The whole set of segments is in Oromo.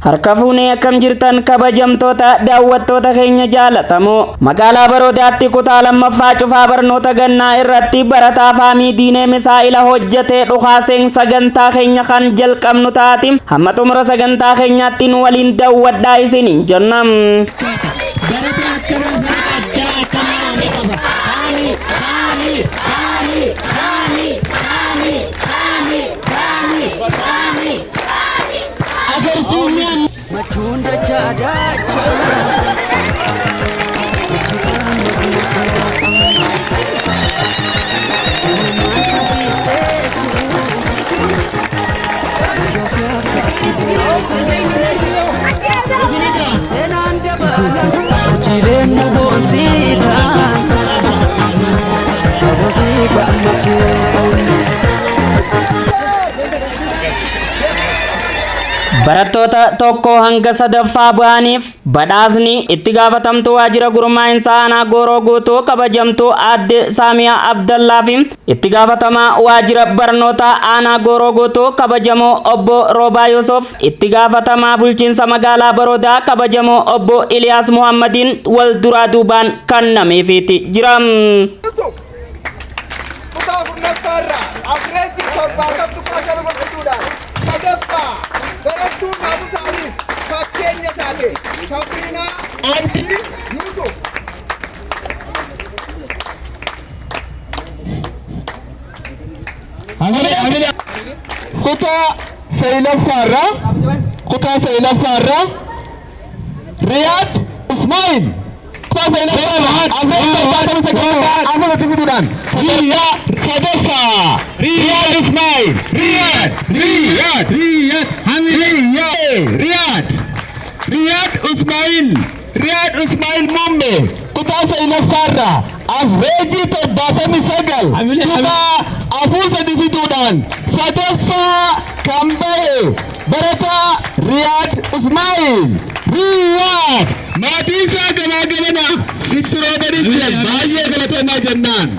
Harka fuunee akkam jirtan kabajamtoota daawwattoota keenya jaalatamoo magaalaa Baroodaatti kutaa lammaffaa cufaa barnoota gannaa irratti barataa faamii diinee misaa'ila hojjetee dhukaaseen sagantaa keenya kan jalqabnu taati hamma xumura sagantaa keenyaatti nu waliin daawwadhaa isiniin jennam. Machunda jadacha Barattoota tokko hanga sadaffaa ba'aniif badhaasni itti gaafatamtuu waajjira gurmaa'insa aanaa Gooroo Guutuu kabajamtuu aadde Saamiyaa Abdallaa fi itti gaafatamaa waajjira barnoota aanaa Gooroo Guutuu kabajamoo obbo Roobaa Yusuf itti gaafatamaa bulchiinsa magaalaa Baroodaa kabajamoo obbo Iliyaas Muhammadiin wal duraa duubaan kennameefii jira. Kuta Saila Farra Riyad Ismail Kuta Saila Farra Riyad Ismail Riyad Ismail Mumbe Kuta Saila Farra Avreji Tabbatami Sagal Kuta Afusa Dividudan Sadefa Kambaye Barata Riyad Ismail Riyad Matisa Gana Itrobadiya Baye Galatoma Jannan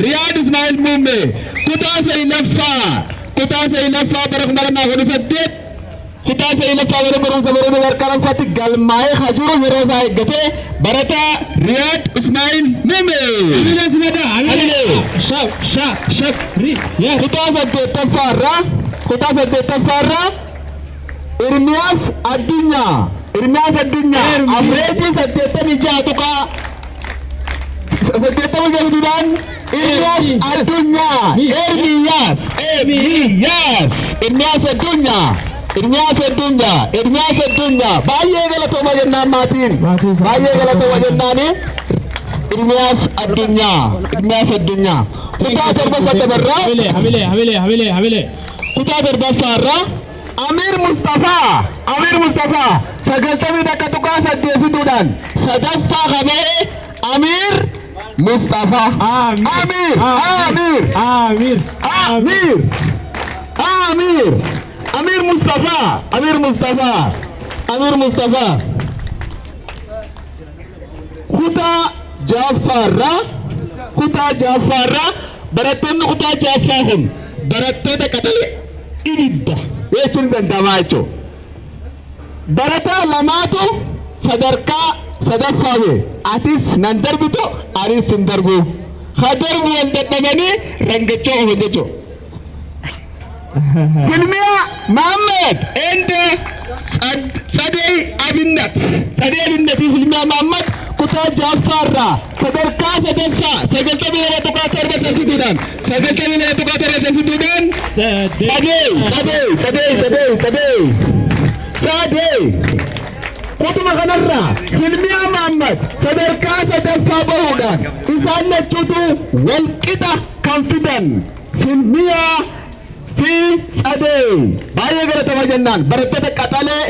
Riyad Ismail Mumbe Kuta Saila Barakmarana Honusadet Kuta Saila Barakmarana Sabarana Garkaram Fati Galmae Hajuru Heroza Gate Barata Riyad Ismail Mumbe Kuta Sadeta Farra Irmias Adunya Avreji Sadeta Nijatuka Sadeta Mujahidan Irmias Adunya Irmias Adunya Baye Galatoma Jannan Matin Baye Galatoma Jannani Irmias Adunya Kuta Darba Fatabarra Kuta Darba Farra Amir Mustafa Sagaltami Dakatuka Sadefidudan Sadaffa Kame Amir Mustafa Amir Mustafa Kuta Jaffarra Barattoonni Kuta Jaffarhum barattoota qatale ibidda jechuun danda'amaa jechuudha. Barataa lamaatu sadarkaa sadaffaa atis nan darbitu anis sin darbu ha darbu wal dadhabanii rangachoo ofa jechuudha. Filmiya Muhammad ende Sadee Abinnat Filmiya Muhammad Kuta Jaffarra sadarkaa sadaffaa sagaltamii lama tuqaa torba safiduudhaan Sadee Kutuma kanarra Filmiya Muhammad sadarkaa sadaffaa bahuudhaan isaan lachuutu walqixa kan fidan Filmiya fi Sadee baay'ee galatama jennaan barattoota qaxalee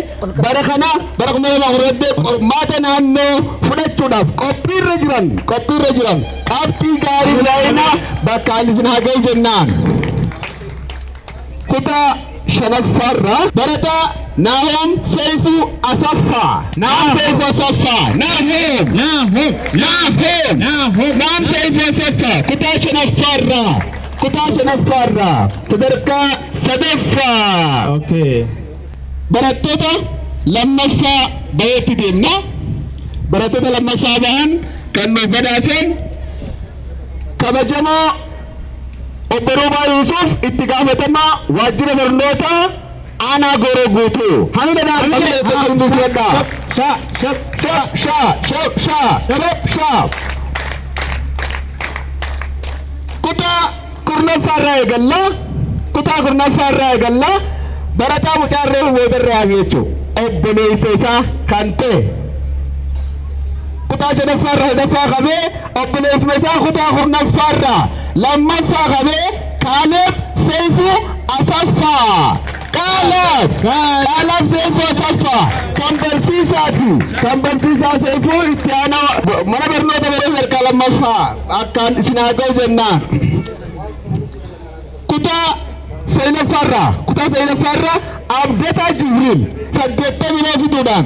bara kana bara kuma lama hordoddee qormaata naannoo fudhachuudhaaf qophiirra jiran qabxii gaarii fudhachina bakka isin haa ga'u jennaan. Kutaa shanaffaarra barataa Nahom Seifu Asaffa kutaa shanaffaarra sadarkaa sadaffaa. Okay. barattoota lammaffaa baheetti deemna. Barattoota lammaffaa bahan kan nuuf badhaasan kabajamoo obbo Roobaa Yuusuf itti gaafatamaa waajjira barnoota aanaa Gooroo Guutuu. Hamiidhaan qabee tokko kutaa kurnaffaarraa eegalla. Kutaa kurnaffaarraa eegalla. Barataa mucaarree boodarraa jechuudha. Obboleessa isaa kan ta'e kutaa shanaffaarraa sadaffaa qabee obboleessa isaa kutaa kurnaffaarraa lammaffaa qabee Kaaleb Seifuu Asaffaa. Kaaleb Seifuu Asaffaa kan barsiisaati. Kan barsiisaa Seifuu itti aanaa mana barnoota baree sadarkaa lammaffaa akkaan isin haa ga'u jennaan. Kutaa Seenaffaarraa Abdataa Jibriil 80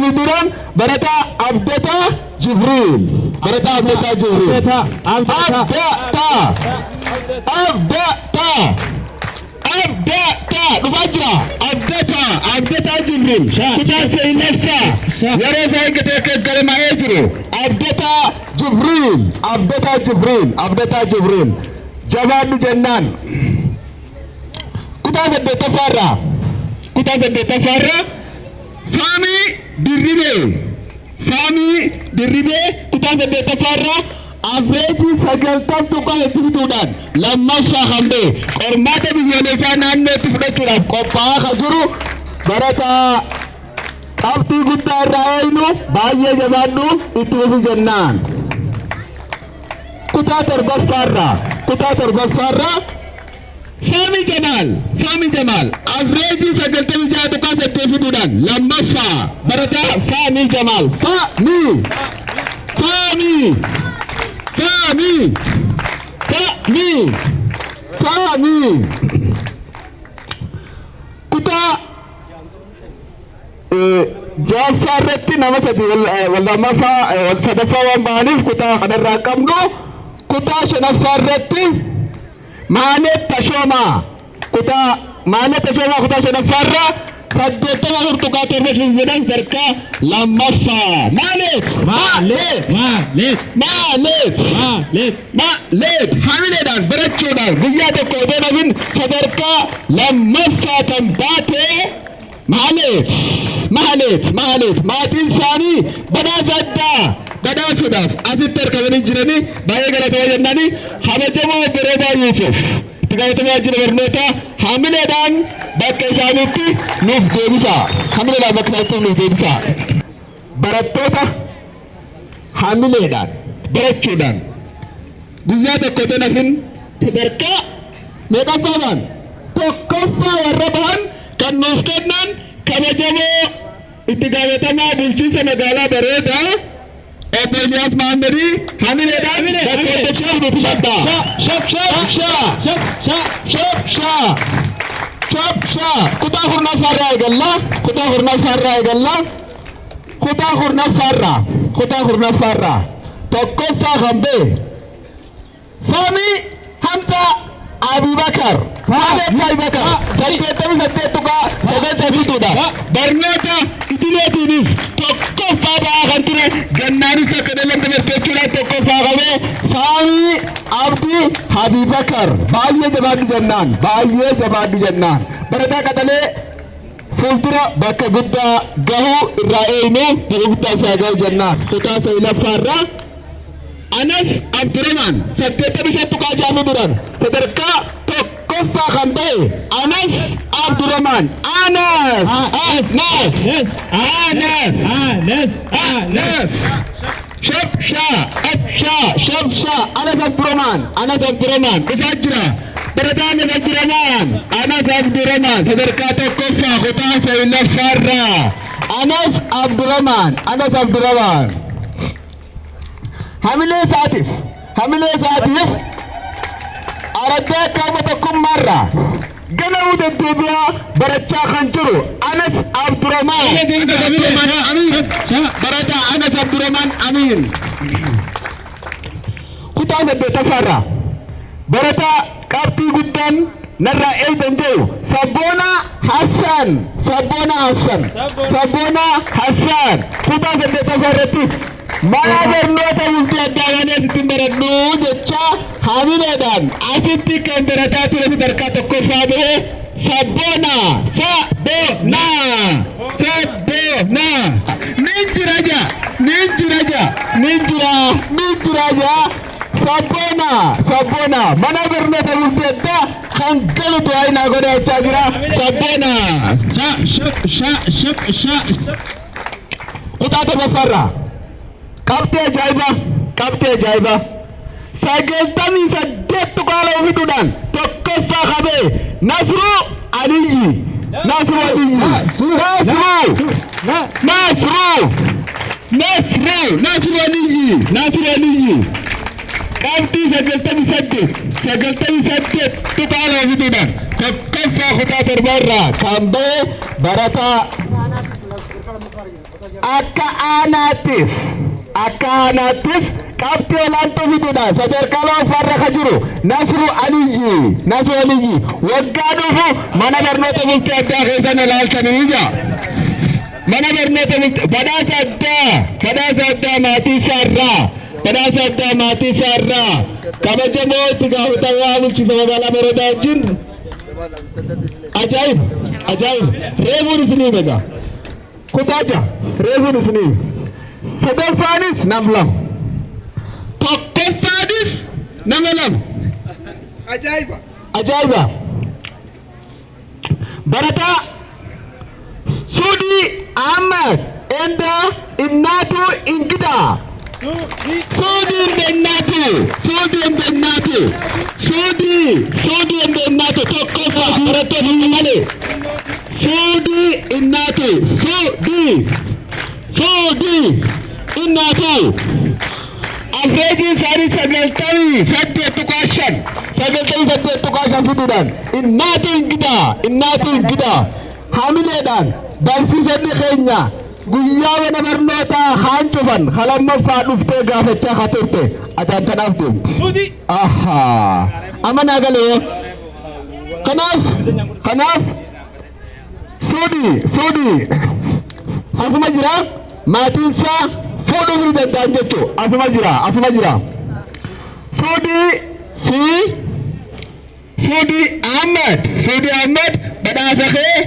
fituudhaan barataa Abdataa Jibriil. Dhufaa jira Abdataa Jibriil kutaa Seenaffaa yeroo isaa eeggatee akka galmaa'ee jiru Abdataa Jibriil jabaadhu jennaan. Kutaa saddeettaffaarraa Faamii Dirribee kutaa saddeettaffaarraa Afreejii 90 tuqaa itti fituudhaan lammaffaa kan ta'e qormaata biyyoolessaa naannootti fudhachuudhaaf qophaa'aa kan jiru barataa qabxii guddaa irraa eegnu baay'ee jabaadhu itti fufi jennaan. Kutaa torbaffaarraa Faamii Jamaal Afreejii 96 tuqaa 8 fituudhaan lammaffaa barataa Faamii Jamaal. Kutaa ja'affaa irratti nama sadi wal sadaffaa waan bahaniif kutaa kanarraa qabnu. Kutaa shanaffaa irratti Maanet Tashoomaa kutaa shanaffaa irraa 80 tuqaa 7 fituudhaan sadarkaa lammaffaa. Maalet hamileedhaan barachuudhaan guyyaa tokko otoo nafin sadarkaa lammaffaa kan baate Maalet maatiin isaanii badhaasa addaa badhaasuudhaaf asitti argamanii jiranii baay'ee galatooma jennaani. Kabajamoo obbo Roobaa Yuusuf itti gaafatamaa waajjira barnootaa hamileedhaan bakka isaaniitti nuuf deebisa. Barattoota hamileedhaan barachuudhaan guyyaa tokko otoo nafin sadarkaa meeqaffaa bahan tokkoffaa warra bahan kan nuuf kennan kabajamoo itti gaafatamaa bulchiinsa magaalaa Bareedaa obbo Eliyaas Mahammadi hamileedhaan bakka nuti shaddaa. Kutaa kurnaffaarraa eegalla. Kutaa kurnaffaarraa tokkoffaa kan ba'e Faamii Hamza Abubakar 88 tuqaa 9 fituudhaan barnoota idileetiinis tokkoffaa ba'aa kan ture gannaanis akka dalamte barteechuudhaan tokkoffaa qabee Faamii Abdii Abubakar baay'ee jabaadhu jennaan. Barataa qaxalee fuuldura bakka guddaa gahuu irraa eeynu bakka guddaa isaa gahuu jennaan. Kutaa Seenaffaarraa Anas Abdurrahman 85 tuqaa 6 fituudhaan sadarkaa tokkoffaa kan ta'e Anas Abdurrahman Anas Abdurrahman dhufaa jira. Barataa Anas Abdurrahman sadarkaa tokkoffaa kutaa Seenaffaarraa Anas Abdurrahman hamilee isaatiif araddaa qaama tokkummaarraa gana'uu deddeebi'aa barachaa kan jiru Anas Abdurrahman barataa Anas Abdurrahman Amiin. Kutaa saddeettaffaarraa barataa qabxii guddaan narraa eegdan jiru Sabboonaa Hassan Sabona Hassan Sabona Hassan kutaa saddeettaffaa irratti mana barnoota bultii addaananii asitti baradhu jecha hamileedhaan asitti kan barataa ture sadarkaa tokkoffaa bahe Sabona ninjiraja Sabona mana barnoota bultii addaa kan galutu ayinaa godhachaa jira Sabona kutaa torbaffaarraa qabxii ajaa'iba sagaltamii saddeet tuqaala uffituudhaan tokkoffaa qabee Nasru Aliyyi qabxii sagaltamii saddeet tuqaala uffituudhaan tokkoffaa kutaa torbaarraa kan ba'e barataa akka aanaattis qabxii olaantuu fiduudhaan sadarkaa lamaffaarra kan jiru Nasru Aliyyi waggaa dhufu mana barnoota bultii addaa keessan ilaaltanii ija mana barnoota bultii badhaasa addaa maatii isaarraa kabajamoo itti gaafatamaa bulchiinsa magaalaa Bareedaa wajjin ajaa'iba reefuun isiniif egaa kutaaja reefuun isiniif sadaffaanis nam lama tokkoffaanis nama lama ajaa'iba barataa Suudi Ahmad enda innatu ingida Suudi innatu tokkoffaa barataa malee Suudi innatu Afreejiin isaanii sagaltamii saddeet tuqaa fiduudhaan innatu ingida hamileedhaan barsiisonni keenya guyyaa mana barnootaa haan cufan halammaffaa dhuftee gaafachaa haa turte adaan kanaaf deemti. Amanaa galee kanaaf Suudi asuma jira maatiinsaa fuudhuu fi danda'an jechuun asuma jira Suudi Ahmad badhaasa kee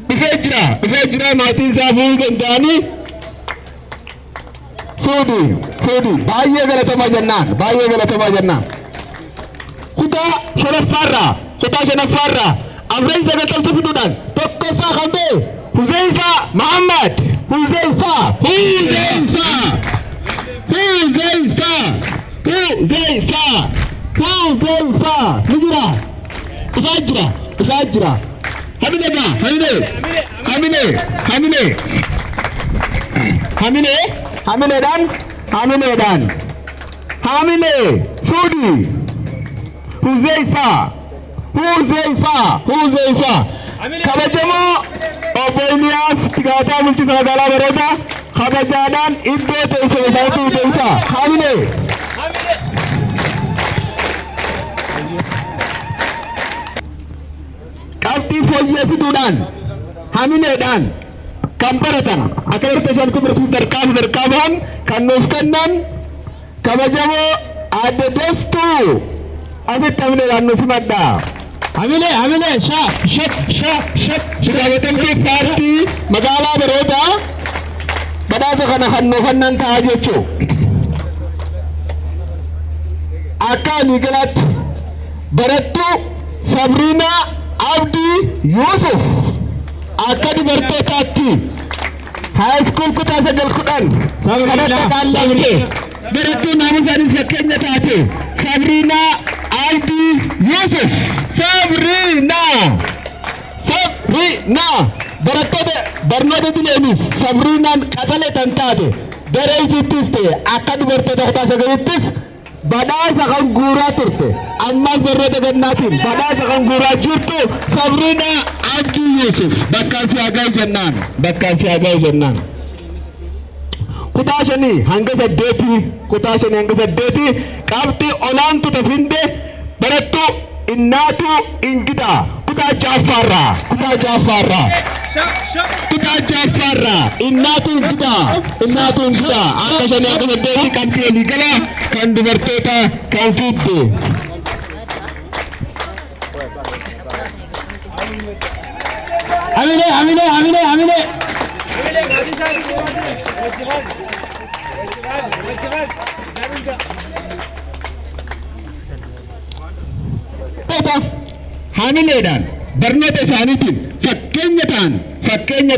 dhufee jira maatiinsaa fuudhuu danda'anii Suudi baay'ee galatamaa jennaan kutaa shanaffaarraa Afreeji sagaltamsa fiduudhaan tokkoffaa kan ta'e Huzaifa Muhammad Huzaifa ni jira ifaa jira hamilee Suudi Huzaifa kabajamoo obbo Iliyaas Tigaataa bulchiinsa magaalaa Bareedaa kabajaadhaan iddoo teessoo isaatti teessaa hamilee qabxii fooyyee fiduudhaan hamileedhaan kan baratan akka barteessan sadarkaa bahan kan nuuf kennan kabajamoo adde Dastuu asitti hamileedhaan nu simadhaa. Hamilee shiraabatamtii paartii magaalaa Bareedaa badhaasa kana hannuufannan ta'a jechuu akka waliigalaatti barattuu Sabriinaa Abdii Yuusuf akka dubartootaatti haayiskuul kutaa 9 kanatti qaallamte barattuu naamusaanis fakkeenya taate Sabriinaa Abdii Yuusuf Sabrina barattoota barnoota dileemis Sabrinaan qaxalee tan taate daree isittis ta'e akka dubartoota kutaa 9ttis badhaasa kan guuraa turte ammas barnoota gannaatiin badhaasa kan guuraa jirtu Sabrina Abdii Yuusuf bakkaan si haa ga'u jennaan kutaa shanii hanga saddeetii qabxii olaantu tafinde barattuu Innatu ingida kuta Jafara innatu ingida akkasani akka baddeetti kan keelii gala kan dubartoota kan fidde. Amine. Hamileedhaan barnoota isaaniitiin fakkeenya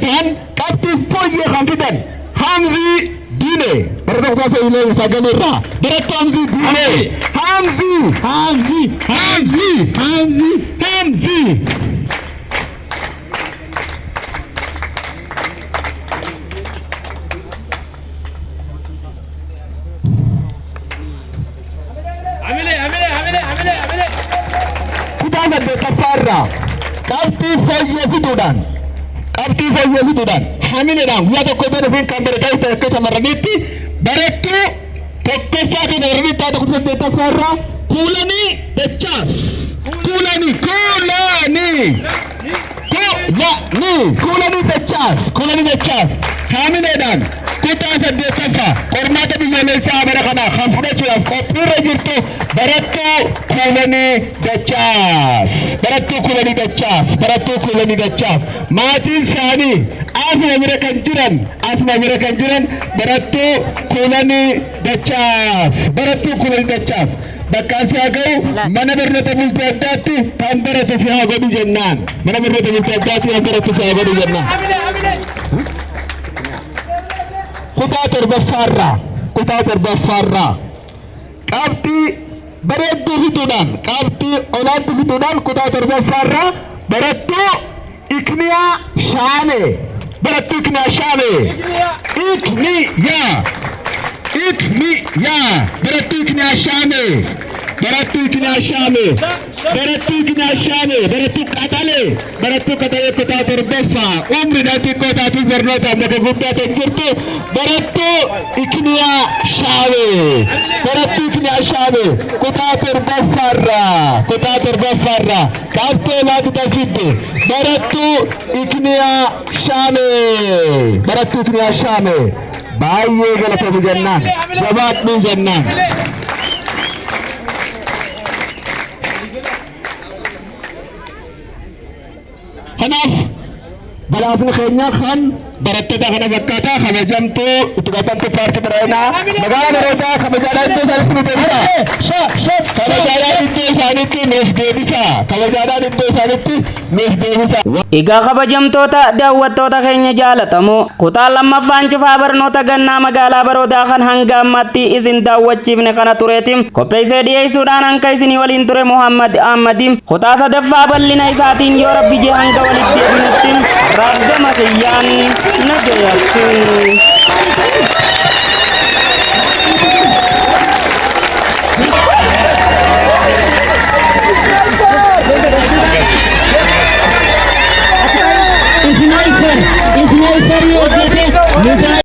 ta'an qabxii fooyyee kan fidan Hamzii Diinee bara tokko illee sagaleerraa barattuu Hamzii Diinee Hamzii kutaa saddeettaffaarraa qabxii fooyyee fiduudhaan hamileedhaan guyyaa tokko bira dhufiin kan barataa ta'e akka shamarraniitti barattuu tokkoffaa kan shamarranii taate kutaa saddeettaffaarraa kuulanii dachaas hamileedhaan kutaa saddeettaffaa qormaata biyyoolessaa bara kanaa kan fudhachuudhaaf qophiirra jirtu barattuu kuulanii dachaas maatiin isaanii asuma bira kan jiran barattuu kuulanii dachaas bakka si haa ga'u mana barnoota bultii addaatti kan barate si haa godhu jennaan kutaa torbaffaarraa qabxii bareedduu fiduudhaan qabxii olaantuu fiduudhaan kutaa torbaffaarraa barattuu Ikniyaa Shaamee barattuu Qaxalee kutaa torbaffaa umriidhaan xiqqoo taatuun barnootaaf lafa guddaa kan jirtu barattuu Ikniyaa Shaamee kutaa torbaffaarraa qabxii olaantuu kan fidde barattuu Ikniyaa Shaamee baay'ee galatamu jennaan jabaadhuu jennaan. Kanaaf badhaasni keenya kan barattoota kana fakkaataa kabajamtuu itti gatamtuu paartii biraayinaa magaalaa Darootaa kabajaadhaan iddoo isaaniitti nuuf deebisa. Egaa kabajamtoota daawwattoota keenya jaalatamoo kutaa lammaffaan cufaa barnoota gannaa magaalaa Baroodaa kan hanga ammaatti isin daawwachiifne kana tureetiin qopheessee dhiyeessuudhaan hanka isinii waliin ture Muhammad Ahmadiin kutaa sadaffaa bal'ina isaatiin yoo rabbi jee hanga walitti deebinutti raagama kiyyaan nagayatti.